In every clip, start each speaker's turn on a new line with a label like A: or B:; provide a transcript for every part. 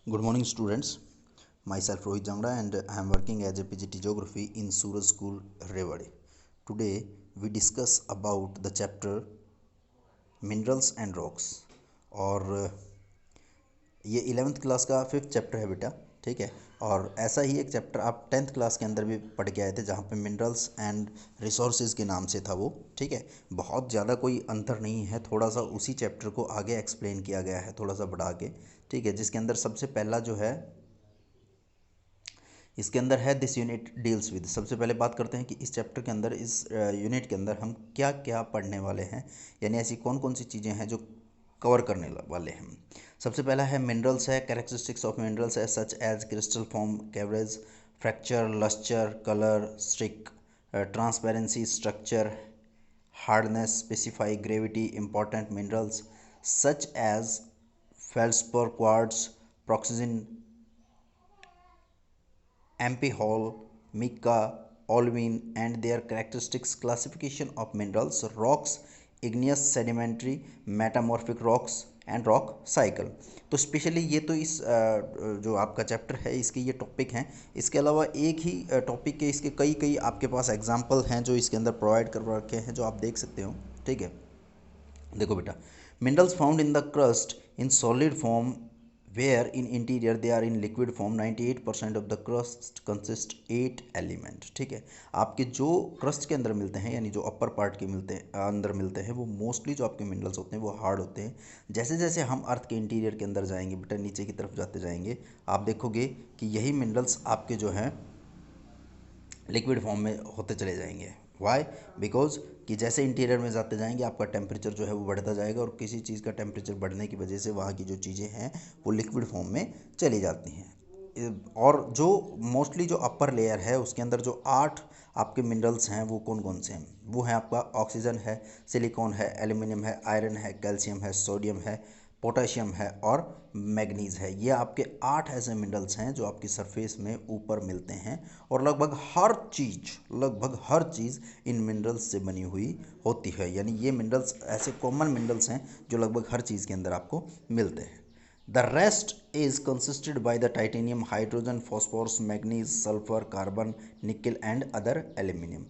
A: Good morning, students. Myself Rohit Jangra, and I am working as a PGT Geography in Suraj School, Rewari. Today we discuss about the chapter Minerals and Rocks. और ये 11th class का 5th chapter है बेटा, ठीक है। और ऐसा ही एक चैप्टर आप 10th क्लास के अंदर भी पढ़ के आए थे, जहाँ पे मिनरल्स एंड रिसोर्सेज के नाम से था वो, ठीक है। बहुत ज़्यादा कोई अंतर नहीं है, थोड़ा सा उसी चैप्टर को आगे एक्सप्लेन किया गया है, थोड़ा सा बढ़ा के, ठीक है। जिसके अंदर सबसे पहला जो है, इसके अंदर है दिस यूनिट डील्स विद। सबसे पहले बात करते हैं कि इस चैप्टर के अंदर, इस यूनिट के अंदर हम क्या क्या पढ़ने वाले हैं, यानी ऐसी कौन कौन सी चीज़ें हैं जो कवर करने वाले हैं। सबसे पहला है मिनरल्स है, कैरेक्टरिस्टिक्स ऑफ मिनरल्स है, such as crystal form, cleavage, fracture, lustre, colour, streak, transparency, structure, hardness, specific gravity, important minerals such as feldspar, quartz, pyroxene, MP Hall, Mica, Olivine, and their characteristics, classification of minerals, rocks, igneous, sedimentary, metamorphic rocks and rock cycle. तो specially ये तो इस जो आपका chapter है इसके ये topic हैं। इसके अलावा एक ही टॉपिक के इसके कई कई आपके पास एग्जाम्पल हैं जो इसके अंदर प्रोवाइड कर रखे हैं, जो आप देख सकते हो, ठीक है। देखो बेटा, minerals found in the crust in solid form where in interior they are in liquid form, 98% of the crust consist 8 element, ठीक है। आपके जो क्रस्ट के अंदर मिलते हैं, यानी जो अपर पार्ट के मिलते हैं, अंदर मिलते हैं, वो मोस्टली जो आपके मिनरल्स होते हैं वो हार्ड होते हैं। जैसे जैसे हम अर्थ के इंटीरियर के अंदर जाएंगे बेटा, नीचे की तरफ जाते जाएंगे, आप देखोगे कि यही मिनरल्स आपके जो हैं लिक्विड फॉर्म में होते चले जाएंगे। वाई? बिकॉज कि जैसे इंटीरियर में जाते जाएंगे आपका टेम्परेचर जो है वो बढ़ता जाएगा, और किसी चीज़ का टेम्परेचर बढ़ने की वजह से वहाँ की जो चीज़ें हैं वो लिक्विड फॉर्म में चली जाती हैं। और जो मोस्टली जो अपर लेयर है उसके अंदर जो 8 आपके मिनरल्स हैं वो कौन कौन से हैं? वो हैं आपका ऑक्सीजन है, सिलिकॉन है, एल्यूमिनियम है, आयरन है, कैल्शियम है, सोडियम है, पोटेशियम है और मैग्नीज है। ये आपके 8 ऐसे मिनरल्स हैं जो आपकी सरफेस में ऊपर मिलते हैं, और लगभग हर चीज़ इन मिनरल्स से बनी हुई होती है। यानी ये मिनरल्स ऐसे कॉमन मिनरल्स हैं जो लगभग हर चीज़ के अंदर आपको मिलते हैं। The rest is consisted by the titanium, hydrogen, phosphorus, manganese, sulphur, carbon, निकल and other aluminium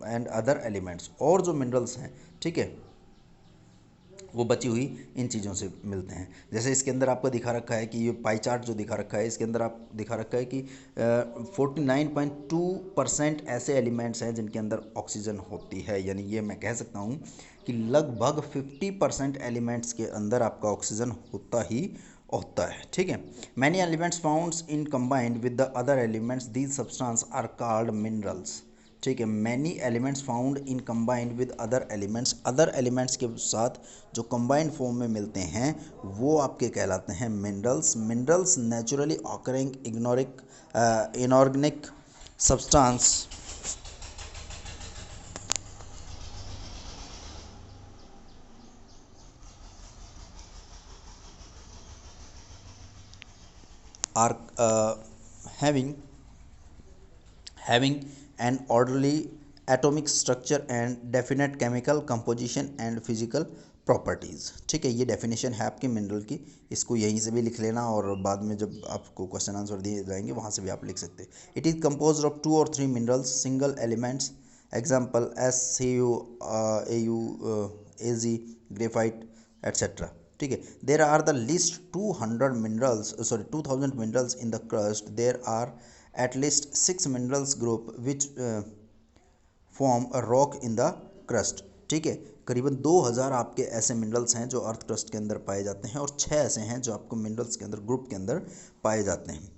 A: and other elements. और जो मिनरल्स हैं, ठीक है, वो बची हुई इन चीज़ों से मिलते हैं। जैसे इसके अंदर आपको दिखा रखा है कि ये पाई चार्ट जो दिखा रखा है, इसके अंदर आप दिखा रखा है कि 49.2% ऐसे एलिमेंट्स हैं जिनके अंदर ऑक्सीजन होती है। यानी ये मैं कह सकता हूँ कि लगभग 50% एलिमेंट्स के अंदर आपका ऑक्सीजन होता है, ठीक है। Many elements found in combined with the other elements, these substance are called minerals, ठीक है। Many elements found in combined with other elements के साथ जो कंबाइंड फॉर्म में मिलते हैं वो आपके कहलाते हैं minerals naturally occurring inorganic substance are having an orderly atomic structure and definite chemical composition and physical properties, ठीक है। ये डेफिनेशन है आपके मिनरल की, इसको यहीं से भी लिख लेना, और बाद में जब आपको क्वेश्चन आंसर दिए जाएंगे वहाँ से भी आप लिख सकते हैं। इट इज़ कंपोज ऑफ 2 और 3 minerals, single elements, example SCU, AU, AZ, graphite etcetera, ठीक है। There are the list 2000 minerals in the crust. There are at least 6 minerals group which form a rock in the crust, ठीक है। करीबन 2000 आपके ऐसे minerals हैं जो earth crust के अंदर पाए जाते हैं, और 6 ऐसे हैं जो आपको मिनरल्स के अंदर ग्रुप के अंदर पाए जाते हैं।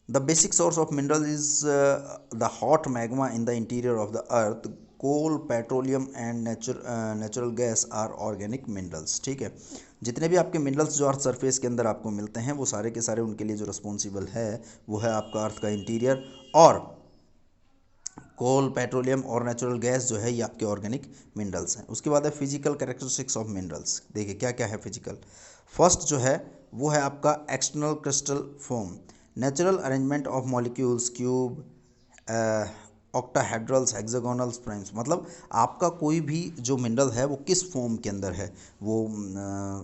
A: The basic source of mineral is the hot magma in the interior of the earth. Coal, petroleum and natural gas are organic minerals, ठीक है। जितने भी आपके मिनरल्स जो अर्थ सरफेस के अंदर आपको मिलते हैं वो सारे के सारे उनके लिए जो रिस्पॉन्सिबल है वो है आपका अर्थ का इंटीरियर, और कोल, पेट्रोलियम और नेचुरल गैस जो है ये आपके ऑर्गेनिक मिनरल्स हैं। उसके बाद है फिजिकल कैरेक्टरिस्टिक्स ऑफ मिनरल्स। देखिए क्या क्या है फिजिकल। फर्स्ट जो है वो है आपका external crystal form, natural arrangement of molecules, cube, octahedrals, hexagonals, prisms, मतलब आपका कोई भी जो मिनरल है वो किस फॉर्म के अंदर है, वो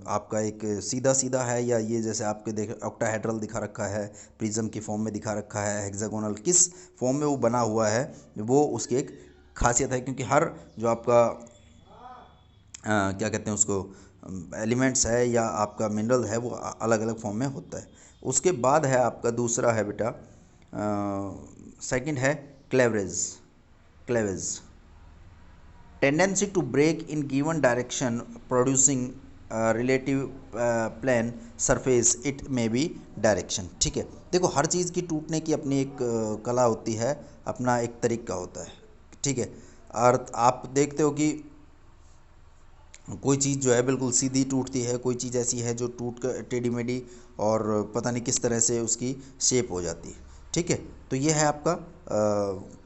A: आपका एक सीधा सीधा है या ये जैसे आपके देख ऑक्टाहेड्रल दिखा रखा है, प्रिज्म की फॉर्म में दिखा रखा है, हेक्सागोनल, किस फॉर्म में वो बना हुआ है, वो उसकी एक खासियत है। क्योंकि हर जो आपका क्या कहते हैं उसको एलिमेंट्स है या आपका मिनरल है वो अलग अलग फॉर्म में होता है। उसके बाद है आपका दूसरा है बेटा, सेकंड है cleavage. Cleavage tendency to break in given direction producing relative plane surface, it may be direction। ठीक है, देखो हर चीज़ की टूटने की अपनी एक कला होती है, अपना एक तरीका होता है। ठीक है, और आप देखते हो कि कोई चीज़ जो है बिल्कुल सीधी टूटती है, कोई चीज़ ऐसी है जो टूट कर टेढ़ी मेढ़ी और पता नहीं किस तरह से उसकी शेप हो जाती है। ठीक है, तो ये है आपका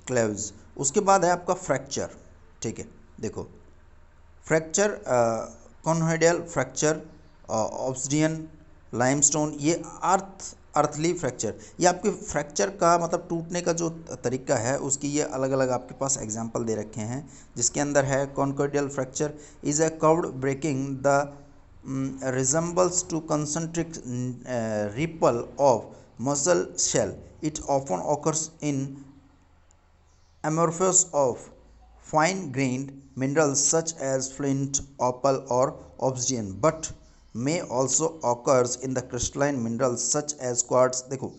A: क्लेव्स। उसके बाद है आपका फ्रैक्चर। ठीक है, देखो फ्रैक्चर, कॉन्हेडियल फ्रैक्चर, ऑब्सिडियन, लाइमस्टोन, ये अर्थली फ्रैक्चर, ये आपके फ्रैक्चर का मतलब टूटने का जो तरीका है उसकी ये अलग अलग आपके पास एग्जांपल दे रखे हैं। जिसके अंदर है conchoidal fracture is a curved breaking the resembles to concentric ripple of muscle shell. It often occurs in amorphous of fine-grained minerals such as flint, opal, or obsidian, but may also occurs in the crystalline minerals such as quartz। देखो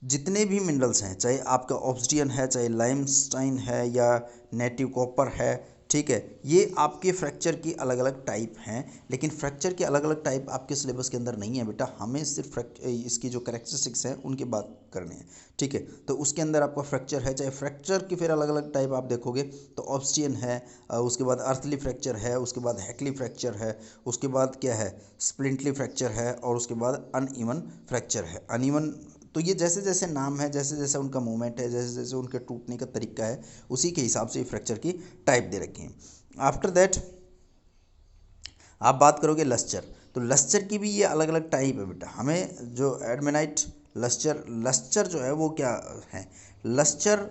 A: जितने भी minerals हैं, चाहे आपका obsidian है, चाहे लाइमस्टाइन है या नेटिव कॉपर है, ठीक है, ये आपके फ्रैक्चर की अलग अलग टाइप हैं। लेकिन फ्रैक्चर के अलग अलग टाइप आपके सिलेबस के अंदर नहीं है बेटा, हमें सिर्फ इसकी जो करेक्टरिस्टिक्स हैं उनकी बात करनी है। ठीक है, तो उसके अंदर आपका फ्रैक्चर है, चाहे फ्रैक्चर की फिर अलग अलग टाइप आप देखोगे तो ऑब्सिडियन है, उसके बाद अर्थली फ्रैक्चर है, उसके बाद हैकली फ्रैक्चर है, उसके बाद क्या है स्प्लिंटली फ्रैक्चर है, और उसके बाद अनइवन फ्रैक्चर है। अनइवन तो ये जैसे जैसे नाम है, जैसे जैसे उनका मूवमेंट है, जैसे जैसे उनके टूटने का तरीका है, उसी के हिसाब से ये फ्रैक्चर की टाइप दे रखी हैं। आफ्टर दैट आप बात करोगे लस्चर, तो लस्चर की भी ये अलग अलग टाइप है बेटा। हमें जो एडमेनाइट लस्चर, लस्चर जो है वो क्या है, लस्चर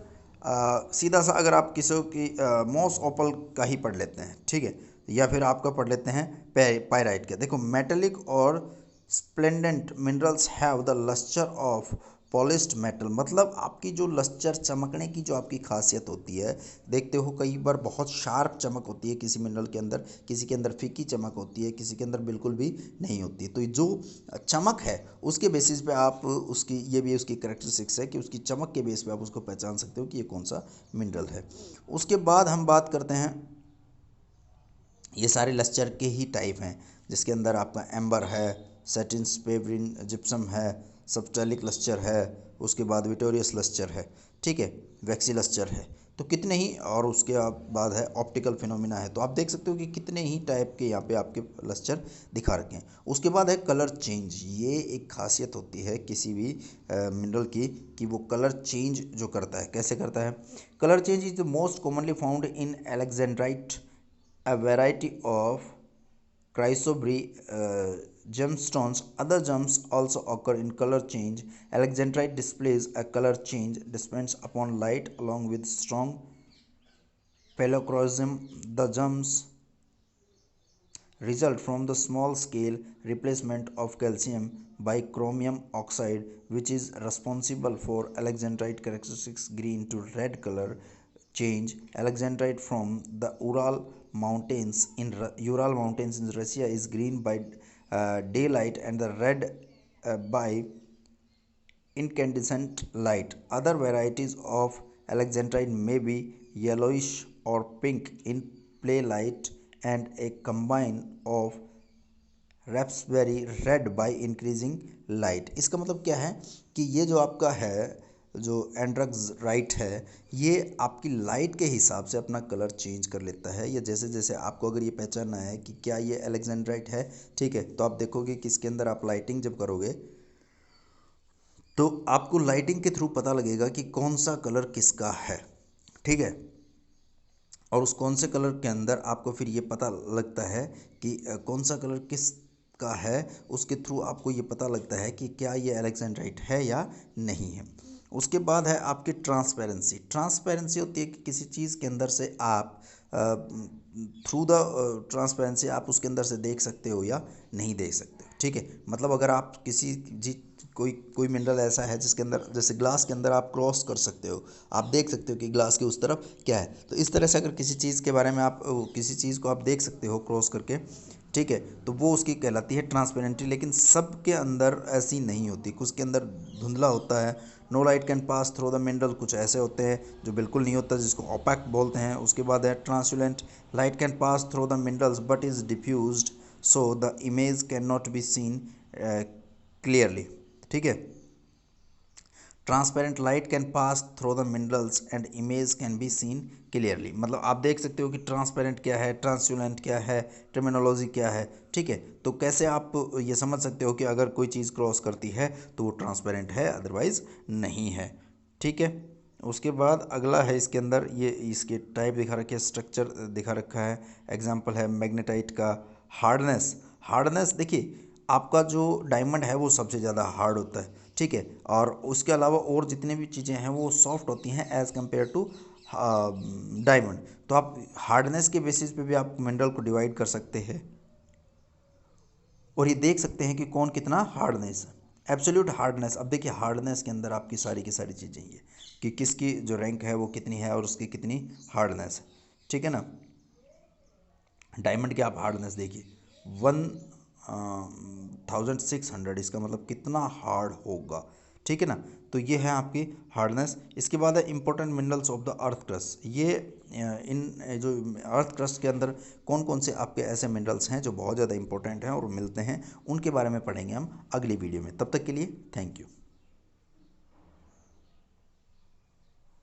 A: सीधा सा अगर आप किसी की मॉस ओपल का ही पढ़ लेते हैं, ठीक है, या फिर आपका पढ़ लेते हैं पायराइट का। देखो मेटेलिक और splendent minerals have the lustre of polished metal, मतलब आपकी जो लस्चर चमकने की जो आपकी खासियत होती है, देखते हो कई बार बहुत शार्प चमक होती है किसी मिनरल के अंदर, किसी के अंदर फीकी चमक होती है, किसी के अंदर बिल्कुल भी नहीं होती। तो जो चमक है उसके बेसिस पे आप उसकी, ये भी उसकी करेक्टरिस्टिक्स है कि उसकी चमक के बेस पे आप उसको पहचान सकते हो कि ये कौन सा मिनरल है। उसके बाद हम बात करते हैं, ये सारे लस्चर के ही टाइप हैं, जिसके अंदर आपका एम्बर है, सेटिन स्पेवरिन जिप्सम है, सब्सटैलिक लस्चर है, उसके बाद विटोरियस लस्चर है, ठीक है, वैक्सी लस्चर है, तो कितने ही, और उसके बाद है ऑप्टिकल फिनोमिना है। तो आप देख सकते हो कि कितने ही टाइप के यहाँ पे आपके लस्चर दिखा रखे हैं। उसके बाद है कलर चेंज, ये एक खासियत होती है किसी भी मिनरल की कि वो कलर चेंज जो करता है, कैसे करता है। Colour change is the most commonly found in alexandrite, a variety of chrysobry gemstones. Other gems also occur in color change. Alexandrite displays a color change depends upon light along with strong paleochroism. The gems result from the small scale replacement of calcium by chromium oxide, which is responsible for alexandrite characteristics green to red color change. Alexandrite from the Ural mountains in Russia is green by daylight and the red by incandescent light. Other varieties of alexandrite may be yellowish or pink in play light and a combine of raspberry red by increasing light. इसका मतलब क्या है कि ये जो आपका है, जो एंड्रक्साइट है, ये आपकी लाइट के हिसाब से अपना कलर चेंज कर लेता है। या जैसे जैसे आपको अगर ये पहचानना है कि क्या ये एलेक्जेंड्राइट है, ठीक है, तो आप देखोगे कि इसके अंदर आप लाइटिंग जब करोगे तो आपको लाइटिंग के थ्रू पता लगेगा कि कौन सा कलर किसका है, ठीक है, और उस कौन से कलर के अंदर आपको फिर ये पता लगता है कि कौन सा कलर किस का है, उसके थ्रू आपको ये पता लगता है कि क्या ये एलेक्जेंड्राइट है या नहीं है। उसके बाद है आपकी ट्रांसपेरेंसी। ट्रांसपेरेंसी होती है कि किसी चीज़ के अंदर से आप थ्रू द ट्रांसपेरेंसी आप उसके अंदर से देख सकते हो या नहीं देख सकते हो। ठीक है, मतलब अगर आप किसी जी कोई मिनरल ऐसा है जिसके अंदर, जैसे ग्लास के अंदर आप क्रॉस कर सकते हो, आप देख सकते हो कि ग्लास के उस तरफ क्या है। तो इस तरह से अगर किसी चीज़ के बारे में आप किसी चीज़ को आप देख सकते हो क्रॉस करके, ठीक है, तो वो उसकी कहलाती है ट्रांसपेरेंटी। लेकिन सब के अंदर ऐसी नहीं होती, कुछ के अंदर धुंधला होता है। No light can pass through the mineral, कुछ ऐसे होते हैं जो बिल्कुल नहीं होता, जिसको ओपैक बोलते हैं। उसके बाद है translucent, light can pass through the minerals but is diffused so the image can not be seen clearly. ठीक है, transparent light can pass through the minerals and image can be seen clearly. मतलब आप देख सकते हो कि transparent क्या है, ट्रांसल्यूलेंट क्या है, टर्मिनोलॉजी क्या है। ठीक है, तो कैसे आप ये समझ सकते हो कि अगर कोई चीज़ क्रॉस करती है तो वो ट्रांसपेरेंट है, अदरवाइज नहीं है। ठीक है, उसके बाद अगला है इसके अंदर, ये इसके टाइप दिखा रखे, स्ट्रक्चर दिखा रखा है। एग्जाम्पल है मैग्नेटाइट का हार्डनेस। हार्डनेस देखिए, आपका जो डायमंड है वो सबसे ज़्यादा हार्ड होता है। ठीक है, और उसके अलावा और जितने भी चीज़ें हैं वो सॉफ्ट होती हैं एज़ कम्पेयर टू डायमंड। तो आप हार्डनेस के बेसिस पे भी आप मिनरल को डिवाइड कर सकते हैं और ये देख सकते हैं कि कौन कितना हार्डनेस है। एब्सोल्यूट हार्डनेस, अब देखिए हार्डनेस के अंदर आपकी सारी की सारी चीज़ें ये कि किसकी जो रैंक है वो कितनी है और उसकी कितनी हार्डनेस है। ठीक है ना, डायमंड की आप हार्डनेस देखिए 1600, इसका मतलब कितना हार्ड होगा। ठीक है ना, तो ये है आपकी हार्डनेस। इसके बाद है important minerals of the earth crust. ये इन जो अर्थ क्रस्ट के अंदर कौन कौन से आपके ऐसे मिनरल्स हैं जो बहुत ज़्यादा इंपॉर्टेंट हैं और मिलते हैं, उनके बारे में पढ़ेंगे हम अगली वीडियो में। तब तक के लिए थैंक यू।